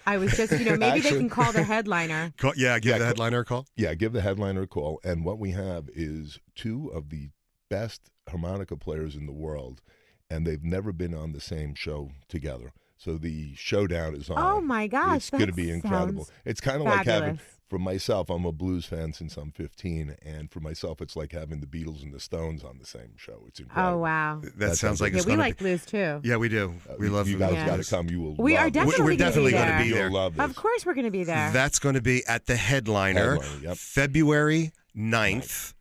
I was just, maybe they Actually- can call the headliner. Give Yeah, the headliner a call. Yeah, give the headliner a call. And what we have is two of the best harmonica players in the world, and they've never been on the same show together. So the showdown is on. Oh, my gosh. It's going to that be incredible. sounds It's kind of like having, fabulous. for myself, I'm a blues fan since I'm 15, and for myself, it's like having the Beatles and the Stones on the same show. It's incredible. Oh, wow. That sounds like Yeah, it's we going to like blues, too. be. Yeah, we do. We love you guys Yeah. got to come. You will. We are love it. definitely We're gonna definitely be going to there. be there. You'll love this. Of course we're going to be there. That's going to be at the Headliner, Headliner, yep. February 9th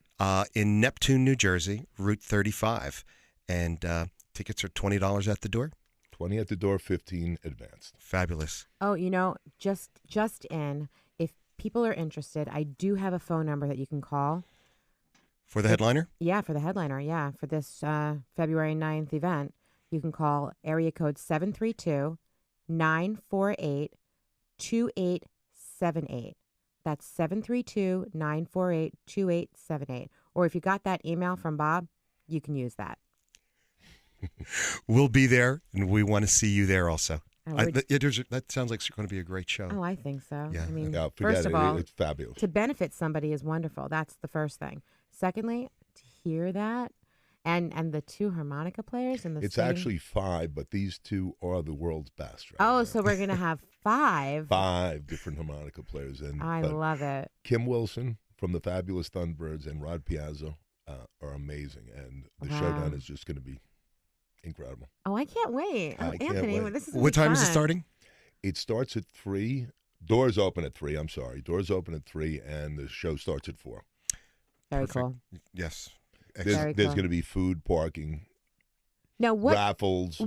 in Neptune, New Jersey, Route 35. And tickets are $20 at the door. 20 at the door, 15 advanced. Fabulous. Oh, just in, if people are interested, I do have a phone number that you can call. For the Headliner? Yeah, for the headliner. Yeah, for this February 9th event, you can call area code 732-948-2878. That's 732-948-2878. Or if you got that email from Bob, you can use that. We'll be there, and we want to see you there also. Oh, That sounds like it's going to be a great show. Oh, I think so. Yeah. I mean, Yeah, forget first it. of all, It's fabulous. to benefit somebody is wonderful. That's the first thing. Secondly, to hear that and the two harmonica players in the It's same... actually 5, but these two are the world's best. Right Oh, now. so we're going to have 5. 5 different harmonica players. I But love it. Kim Wilson from the Fabulous Thunderbirds and Rod Piazza are amazing, and the Wow. showdown is just going to be incredible. Oh, I can't wait. Oh, I can't Anthony, wait. this is What time is it fun. starting? It starts at 3. Doors open at 3. I'm sorry. Doors open at 3, and the show starts at 4. Very Perfect. cool. Yes. There's, Very there's cool. going to be food, parking, Now, what raffles.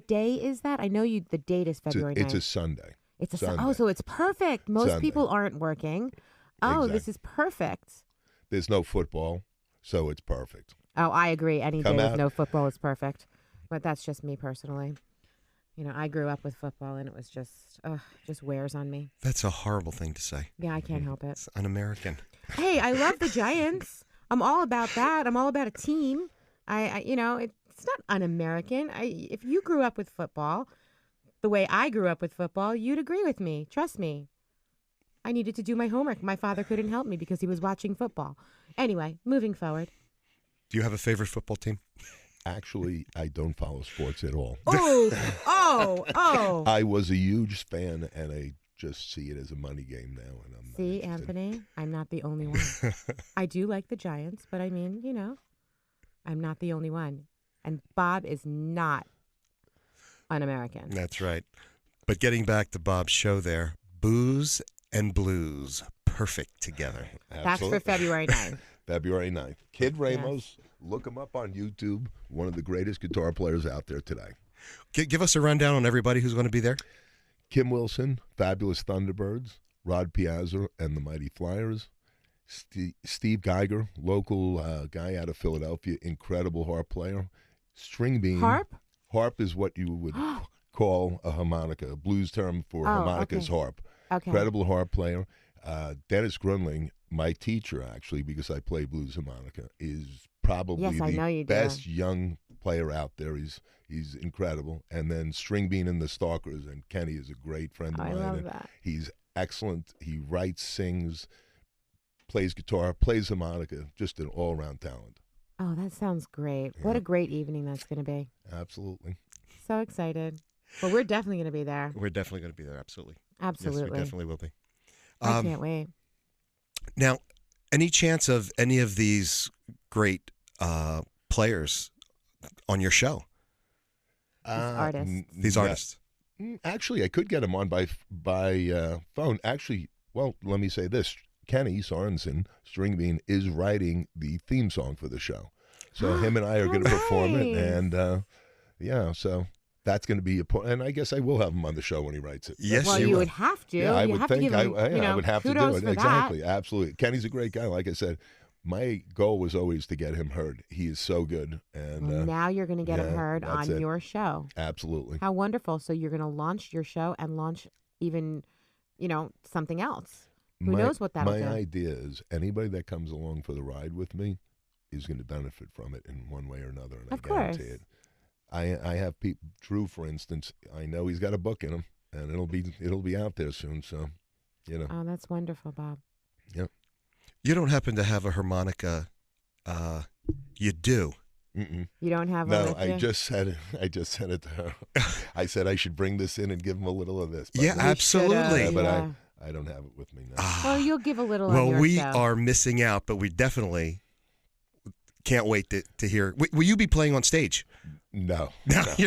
day is that? I know the date is It's a, February 9th. it's a Sunday. It's a Sunday. Oh, so it's perfect. Most Sunday. people aren't working. Oh, this Exactly. is perfect. There's no football, so it's perfect. Oh, I agree. Any Come day out. with no football is perfect. But that's just me personally. I grew up with football, and it was just wears on me. That's a horrible thing to say. Yeah, I can't help it. It's un-American. Hey, I love the Giants. I'm all about that. I'm all about a team. It's not un-American. If you grew up with football the way I grew up with football, you'd agree with me. Trust me. I needed to do my homework. My father couldn't help me because he was watching football. Anyway, moving forward. Do you have a favorite football team? Actually, I don't follow sports at all. Oh. I was a huge fan, and I just see it as a money game now. And I'm not See, interested. Anthony, I'm not the only one. I do like the Giants, but I mean, I'm not the only one. And Bob is not un-American. That's right. But getting back to Bob's show there, booze and blues, perfect together. That's Absolutely. for February 9th. February 9th. Kid Ramos, look him up on YouTube. One of the greatest guitar players out there today. Give us a rundown on everybody who's going to be there. Kim Wilson, Fabulous Thunderbirds, Rod Piazza and the Mighty Flyers, Steve Geiger, local guy out of Philadelphia, incredible harp player. String bean. Harp? Harp is what you would call a harmonica, a blues term for harmonica is okay. harp. Okay. Incredible harp player. Dennis Grunling, my teacher actually, because I play blues harmonica, is probably Yes, I know the you do. best young player out there. He's incredible. And then String Bean and the Stalkers, and Kenny is a great friend of I mine. love and that. He's excellent. He writes, sings, plays guitar, plays harmonica, just an all-around talent. Oh, that sounds great. What a great evening that's going to be. Absolutely. So excited. Well, we're definitely going to be there. We're definitely going to be there. Absolutely. Absolutely. Yes, we definitely will be. I can't wait. Now, any chance of any of these great players on your show? Artists. These artists. Actually, I could get him on by phone. Actually, well, let me say this. Kenny Sorensen, String Bean, is writing the theme song for the show. So him and I are going to perform it. nice. And, so that's going to be and I guess I will have him on the show when he writes it. Yes, Well, you you will. would have to. Yeah, I you would have think to give him, I would have to do kudos it. for Exactly. Absolutely. Kenny's a great guy, like I said. my goal was always to get him heard. He is so good, and Well, now you're going to get him yeah, heard that's on it. your show. absolutely. How wonderful. So you're going to launch your show and launch even, something else. Who knows what that'll My do? idea is anybody that comes along for the ride with me is going to benefit from it in one way or another, and Of I guarantee course. it. I have people. Drew, for instance, I know he's got a book in him, and it'll be out there soon. So, Oh, that's wonderful, Bob. You don't happen to have a harmonica? You do. Mm-mm. You don't have one No, with you? I just said it to her. I said I should bring this in and give him a little of this. but Yeah, no. absolutely. Yeah, but yeah. I don't have it with me now. Ah. Well, you'll give a little on Well, your we show. are missing out, but we definitely can't wait to hear. Will you be playing on stage? No, No. no.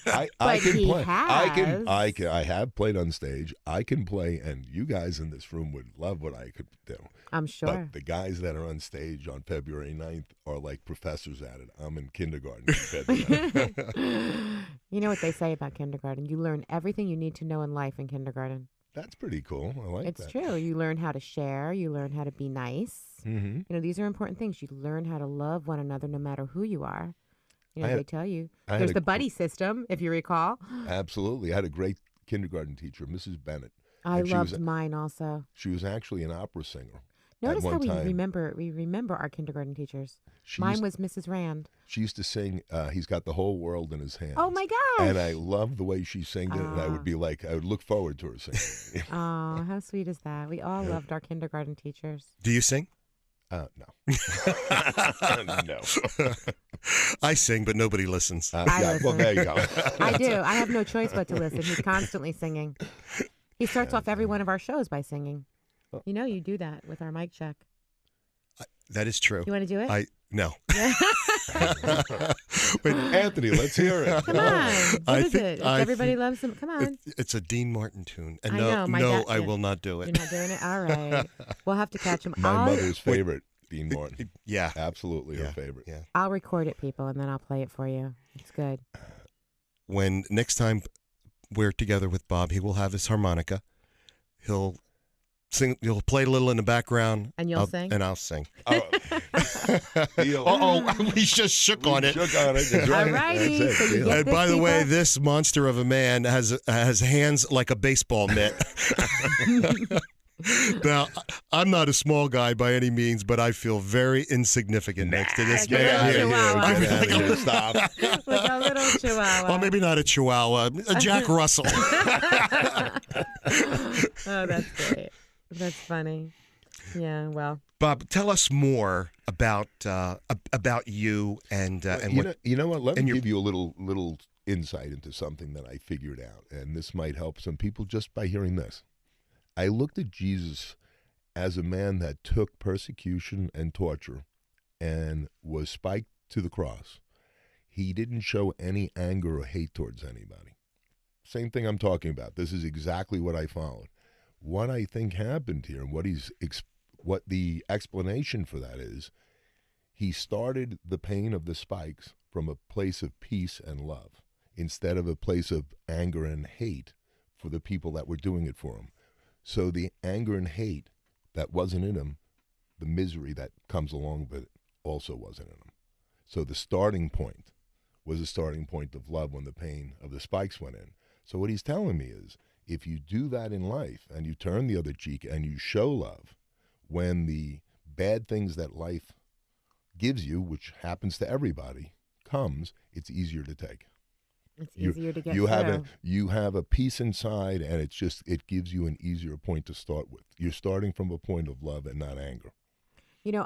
I But can he play. has. I have played on stage. I can play, and you guys in this room would love what I could do. I'm sure. But the guys that are on stage on February 9th are like professors at it. I'm in kindergarten compared to them. You know what they say about kindergarten? You learn everything you need to know in life in kindergarten. That's pretty cool. I like It's that. true. You learn how to share. You learn how to be nice. Mm-hmm. These are important things. You learn how to love one another no matter who you are. I had- They tell you. I had There's a- the buddy system, if you recall. Absolutely. I had a great kindergarten teacher, Mrs. Bennett. I And she was- loved mine also. She was actually an opera singer. Notice at how one time. we remember our kindergarten teachers. She Mine used, was Mrs. Rand. she used to sing, He's Got the Whole World in His Hands. Oh my gosh! And I loved the way she sang it, and I Ah. would be like, I would look forward to her singing. Oh, how sweet is that? We all loved our kindergarten teachers. Do you sing? No. No. I sing, but nobody listens. I Well, listen. there you go. I do. I have no choice but to listen. He's constantly singing. He starts off every one of our shows by singing. You do that with our mic check. That is true. You want to do it? No. But Anthony, let's hear it. Come on. What I is think- it? If I everybody think loves him. Come on. It's a Dean Martin tune. And I no, know, my no, dad- I yeah. will not do You're it. not doing it? All right. We'll have to catch him. My I'll, mother's favorite, Dean Martin. Yeah. Absolutely Yeah. her favorite. Yeah. I'll record it, people, and then I'll play it for you. It's good. When next time we're together with Bob, he will have his harmonica. He'll sing. He'll play a little in the background. And you'll sing? And I'll sing. Oh. Deal. We just shook on it. Shook on it. That's right. Alrighty, That's so it. you Deal. get And this, by the way, people? this monster of a man has hands like a baseball mitt. Now, I'm not a small guy by any means, but I feel very insignificant next to this Like a man little here. chihuahua. I Get feel out like of a- here. Stop. Like a little chihuahua. Well, maybe not a chihuahua, a Jack Russell. Oh, that's great. That's funny. Yeah, well. Bob, tell us more about you and what. You know what? Let and me your- give you a little insight into something that I figured out, and this might help some people just by hearing this. I looked at Jesus as a man that took persecution and torture and was spiked to the cross. He didn't show any anger or hate towards anybody. Same thing I'm talking about. This is exactly what I followed. What I think happened here, and what the explanation for that is, he started the pain of the spikes from a place of peace and love instead of a place of anger and hate for the people that were doing it for him. So the anger and hate that wasn't in him, the misery that comes along with it also wasn't in him. So the starting point was a starting point of love when the pain of the spikes went in. So what he's telling me is, if you do that in life and you turn the other cheek and you show love, when the bad things that life gives you, which happens to everybody, comes, it's easier to take. It's You- easier to get you have through. you have a peace inside, and it gives you an easier point to start with. You're starting from a point of love and not anger.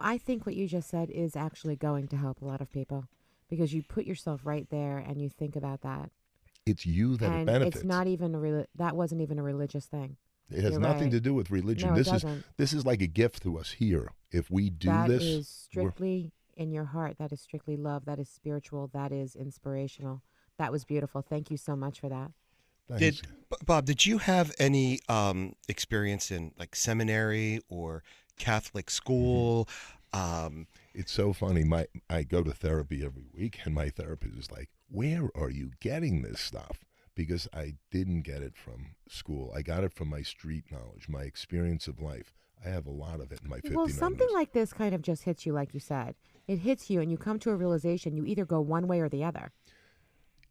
I think what you just said is actually going to help a lot of people because you put yourself right there and you think about that. It's you that it And benefits. it's not even that wasn't even a religious thing. It has you're nothing right. to do with religion. No, it this doesn't. is like a gift to us here. If we do That this, is we're- strictly in your heart. That is strictly love. That is spiritual. That is inspirational. That was beautiful. Thank you so much for that. thanks. Bob, did you have any experience in like seminary or Catholic school? It's so funny. I go to therapy every week, and my therapist is like, "Where are you getting this stuff?" Because I didn't get it from school. I got it from my street knowledge, my experience of life. I have a lot of it in my 59 Well, something years. like this kind of just hits you, like you said. It hits you, and you come to a realization. You either go one way or the other.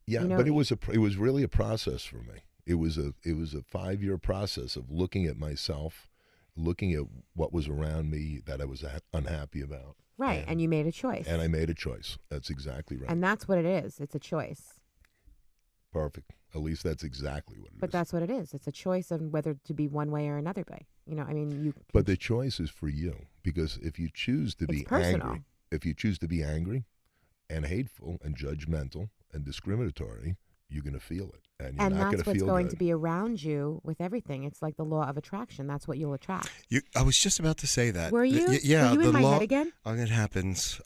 Yeah, you know, but it was really a process for me. It was a 5-year process of looking at myself, looking at what was around me that I was unhappy about. Right, and you made a choice. And I made a choice. That's exactly right. And that's what it is. It's a choice. Perfect. At least that's exactly what it is. But that's what it is. It's a choice of whether to be one way or another way. You know, I mean, you. But the choice is for you, because if you choose to It's be personal. angry, if you choose to be angry and hateful and judgmental and discriminatory, you're going to feel it, and you're And not going that's to what's feel going good. to be around you with everything. It's like the law of attraction. That's what you'll attract. I was just about to say that. Were you? Yeah. Were you the in my law, head again? Oh, it happens.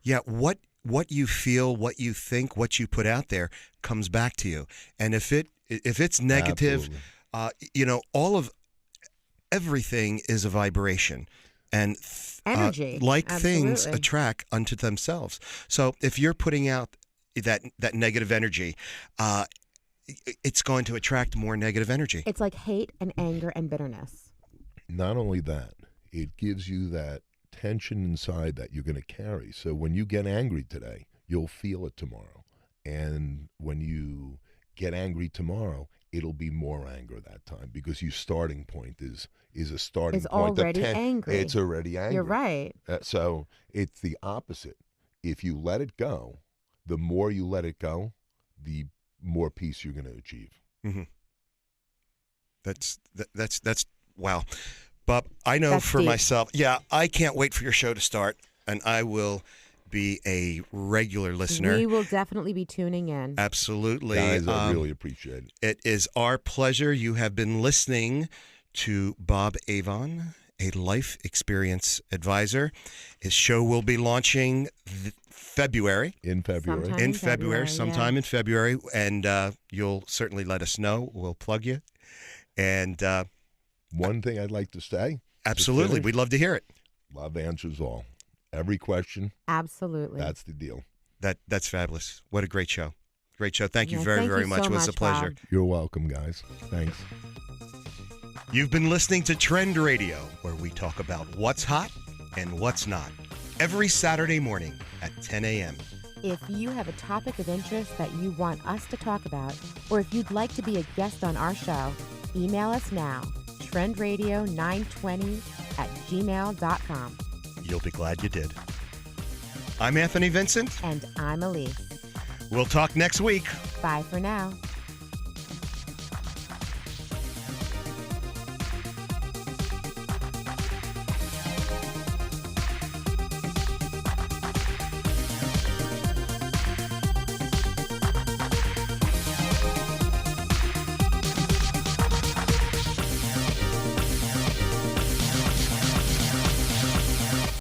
Yeah. What you feel, what you think, what you put out there comes back to you. And if it's negative, Absolutely. Everything is a vibration, and Energy. like things Absolutely. attract unto themselves. So if you're putting out that negative energy, it's going to attract more negative energy. It's like hate and anger and bitterness. Not only that, it gives you that tension inside that you're going to carry. So when you get angry today, you'll feel it tomorrow. And when you get angry tomorrow, it'll be more anger that time, because your starting point is a starting Is point. already angry. It's already angry. You're right. So it's the opposite. If you let it go, the more you let it go, the more peace you're going to achieve. Mm-hmm. That's wow, Bob. I know That's for deep. myself. Yeah, I can't wait for your show to start, and I will be a regular listener. We will definitely be tuning in. Absolutely, Guys, I really appreciate it. It is our pleasure. You have been listening to Bob Avon, a life experience advisor. His show will be launching February. In February. Sometime in February, sometime yeah. in February, and you'll certainly let us know. We'll plug you, and One thing I'd like to say. absolutely, finish. we'd love to hear it. Love answers all. Every question, Absolutely. that's the deal. That's fabulous. What a great show. Great show. Thank you Yeah, very, thank very you much. so It was a much, pleasure. Bob. You're welcome, guys. Thanks. You've been listening to Trend Radio, where we talk about what's hot and what's not. Every Saturday morning at 10 a.m. If you have a topic of interest that you want us to talk about, or if you'd like to be a guest on our show, email us now, trendradio920@gmail.com. You'll be glad you did. I'm Anthony Vincent. And I'm Elise. We'll talk next week. Bye for now.